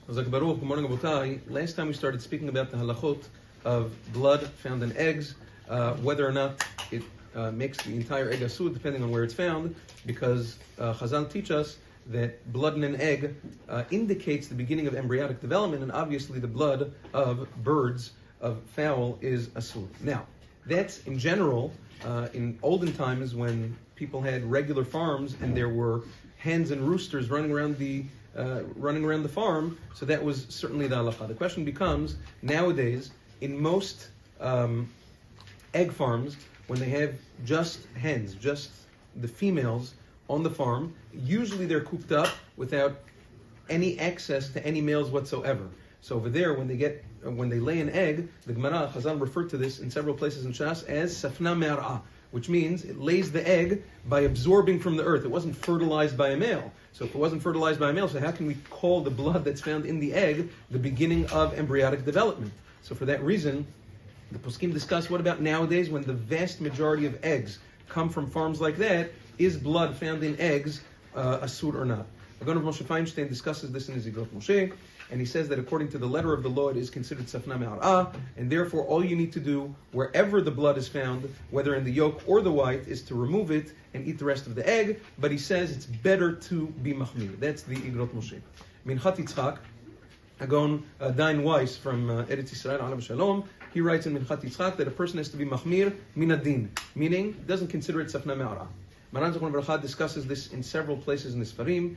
Good morning, Abotai. Last time we started speaking about the halachot of blood found in eggs, whether or not it makes the entire egg asud, depending on where it's found, because Chazal teach us that blood in an egg indicates the beginning of embryonic development, and obviously the blood of birds, of fowl, is asud. Now, that's in general, in olden times when people had regular farms and there were hens and roosters running around the farm, so that was certainly the halacha. The question becomes, nowadays, in most egg farms, when they have just hens, just the females on the farm, usually they're cooped up without any access to any males whatsoever. So over there, when they lay an egg, the Gemara, Chazal referred to this in several places in Shas as safna me'ar'a, which means it lays the egg by absorbing from the earth. It wasn't fertilized by a male. So if it wasn't fertilized by a male, so how can we call the blood that's found in the egg the beginning of embryonic development? So for that reason, the poskim discuss, what about nowadays when the vast majority of eggs come from farms like that? Is blood found in eggs asur or not? Rav Moshe Feinstein discusses this in his Igrot Moshe, and he says that according to the letter of the law, it is considered safna me'ar'a, and therefore all you need to do, wherever the blood is found, whether in the yolk or the white, is to remove it and eat the rest of the egg. But he says it's better to be machmir. That's the Igrot Moshe. Minchat Yitzchak, Agon Dain Weiss from Eretz Yisrael, Alav Shalom, he writes in Minchat Yitzchak that a person has to be machmir min adin, meaning doesn't consider it safna me'ar'a. Maran Zochron Baruch discusses this in several places in the Sfarim.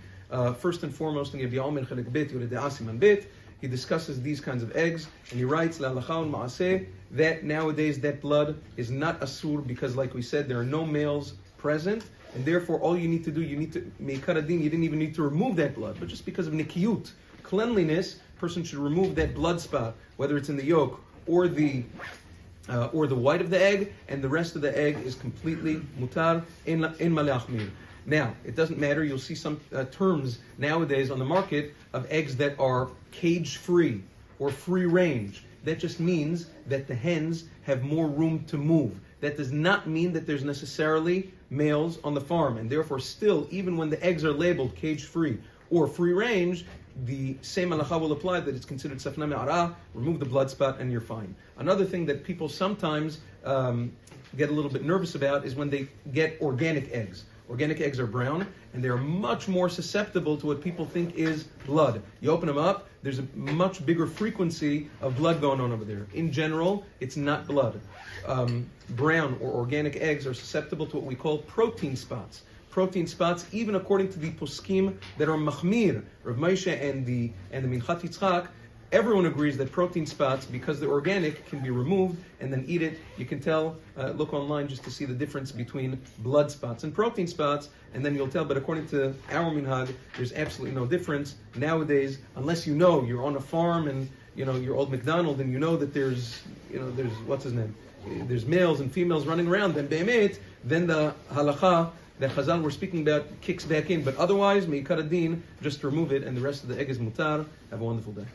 First and foremost, in Yevya Omer Chelek Bet, Yoredei Siman Bet, he discusses these kinds of eggs, and he writes, La'alacha un ma'aseh, that nowadays that blood is not asur, because like we said, there are no males present, and therefore all you need to do, meikar adin, you didn't even need to remove that blood, but just because of nikiyut, cleanliness, person should remove that blood spot, whether it's in the yolk or the white of the egg, and the rest of the egg is completely mutar in malachmir. Now, it doesn't matter, you'll see some terms nowadays on the market of eggs that are cage-free or free-range. That just means that the hens have more room to move. That does not mean that there's necessarily males on the farm, and therefore still, even when the eggs are labeled cage-free or free-range, the same halacha will apply, that it's considered safna me'ar'a, remove the blood spot and you're fine. Another thing that people sometimes get a little bit nervous about is when they get organic eggs. Organic eggs are brown, and they're much more susceptible to what people think is blood. You open them up, there's a much bigger frequency of blood going on over there. In general, it's not blood. Brown or organic eggs are susceptible to what we call protein spots. Protein spots, even according to the poskim that are machmir, Rav Moshe and the Minchat Yitzchak, everyone agrees that protein spots, because they're organic, can be removed and then eat it. You can tell, look online just to see the difference between blood spots and protein spots, and then you'll tell. But according to our minhag, there's absolutely no difference. Nowadays, unless you're on a farm and you're Old McDonald and you know that there's what's his name? There's males and females running around, then the halacha that Chazal we're speaking about kicks back in. But otherwise, meikar adin, just remove it, and the rest of the egg is mutar. Have a wonderful day.